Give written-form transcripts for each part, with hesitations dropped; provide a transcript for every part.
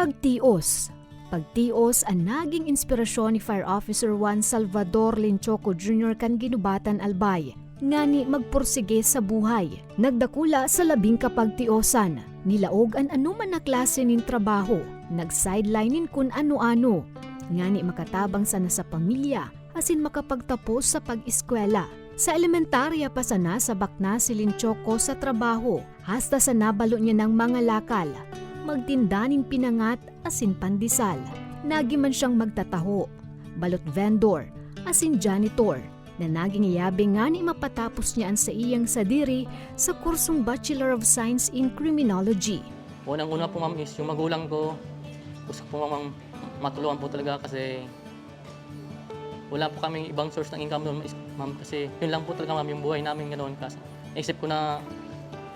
Pagtios. Pagtios ang naging inspirasyon ni Fire Officer 1 Salvador Linchoco Jr. kan ginubatan albay. Ngani magpursige sa buhay. Nagdakula sa labing kapagtiosan. Nilaog an anuman na klase nin trabaho. Nag-sidelinein kun ano-ano. Ngani makatabang sana sa pamilya asin makapagtapos sa pag-eskwela. Sa elementarya pa sana sabak na si Linchoco sa trabaho. Hasta sa nabalo niya ng mga lakal. Magtindaning pinangat asin pandesal. Nagi man siyang magtataho, balot vendor, asin janitor, na naging iyabing nga ni mapatapos niyaan sa iyang sadiri sa kursong Bachelor of Science in Criminology. Unang-una po ma'am is yung magulang ko. Gusto po ma'am matulungan po talaga kasi wala po kaming ibang source ng income doon ma'am kasi yun lang po talaga ma'am yung buhay namin ganoon. Kasi naisip ko na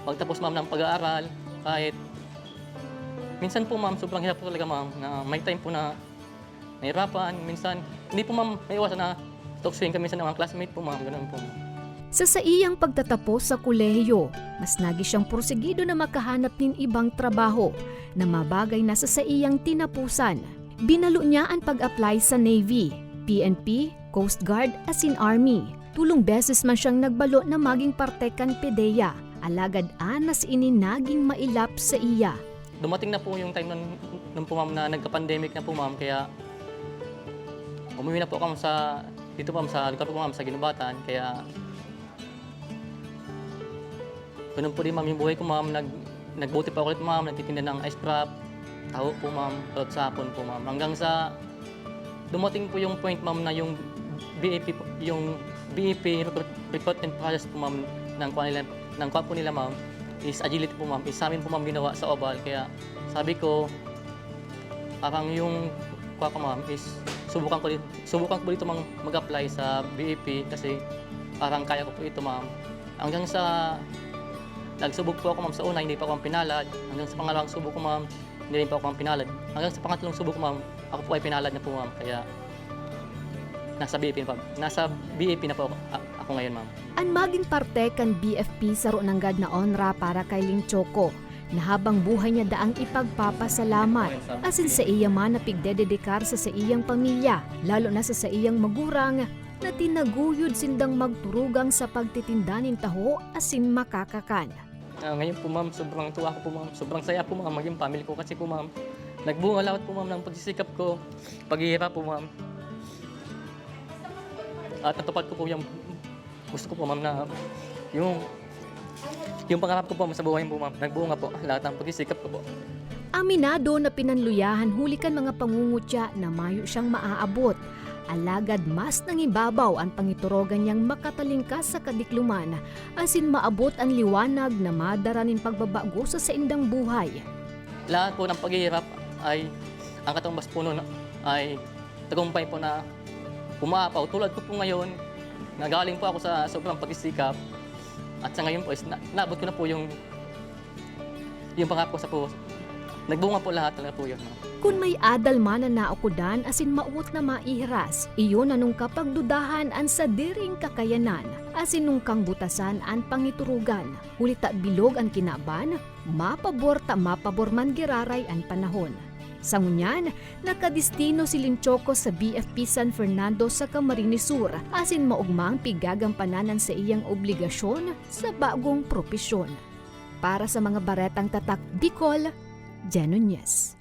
pagtapos ma'am ng pag-aaral kahit minsan po ma'am, sobrang hirap po talaga ma'am, na may time po na nahirapan. Minsan, hindi po ma'am, may iwasan na toxic kami minsan ng mga classmate po ma'am, ganoon po. Sa iyang pagtatapos sa kolehiyo, mas nagi siyang porsigido na makahanap ng ibang trabaho na mabagay na sa iyang tinapusan. Binalo niya ang pag-apply sa Navy, PNP, Coast Guard, asin Army. Tulong beses man siyang nagbalo na maging parte kan PDEA, alagad anas ini naging mailap sa iya. Dumating na po yung time nun po ma'am na nagka-pandemic na po ma'am, kaya umuwi na po ako dito po ma'am sa lugar po ma'am sa Ginubatan, kaya ganun po din ma'am yung buhay ko ma'am, nagbuti pa ako ulit ma'am, nagtitinda ng ice wrap, taho po ma'am, at sapon po ma'am, hanggang sa dumating po yung point ma'am na yung BEP recruitment process po ma'am ng kwa po nila ma'am, is agility po ma'am, is sa amin po ma'am ginawa sa Oval. Kaya sabi ko, parang yung kwa ko ma'am is subukan ko dito mag-apply sa BEP kasi parang kaya ko po ito ma'am. Hanggang sa nagsubok po ako ma'am sa una, hindi pa ako pinalad. Hanggang sa pangalawang subok ko ma'am, hindi rin pa ako pinalad. Hanggang sa pangatlong subok ko ma'am, ako po ay pinalad na po ma'am. Kaya nasa BEP na po ako ngayon ma'am. Ang maging parte kan BFP sa runanggad na onra para kay Linchoco na habang buhay niya daang ipagpapasalamat asin sa iya man na pigdededikar sa iyang pamilya, lalo na sa iyang magurang na tinaguyod sindang magturugang sa pagtitindanin taho asin makakakan. Ngayon po ma'am, sobrang tuwa ko po ma'am, sobrang saya po ma'am maging family ko kasi po ma'am, nagbunga lawat po ma'am ng pagsisikap ko, paghihirap po ma'am. At natupad ko po yung gusto ko po ma'am na yung pangarap ko po sa buhay po ma'am, nagbunga po lahat ng pagsisikap ko po. Aminado na pinanluyahan hulikan mga pangungutya na mayo siyang maaabot. Alagad mas nangibabaw ang pangiturogan niyang makatalingkas sa kadikluman asin maabot ang liwanag na madaranin pagbabago sa indang buhay. Lahat po ng paghihirap ay ang katumbas po nun ay tagumpay po na umaapaw. Tulad ko po ngayon, nagaling po ako sa sobrang pagsisikap at sa ngayon po is naabot ko na po yung pangarap ko sa po. Nagbunga po lahat talaga po yun. Kung may adal man na naukudan asin mauot na maihiras, iyon anong kapagdudahan ang sa diring kakayanan asin nung kang butasan ang pangiturugan. Hulita bilog ang kinaban, mapabor man giraray ang panahon. Sa ngunyan, nakadistino si Linchoco sa BFP San Fernando sa Camarines Sur asin maugmang pigagampanan sa iyang obligasyon sa bagong propesyon. Para sa mga baretang tatak Bicol, Jen Nuñez.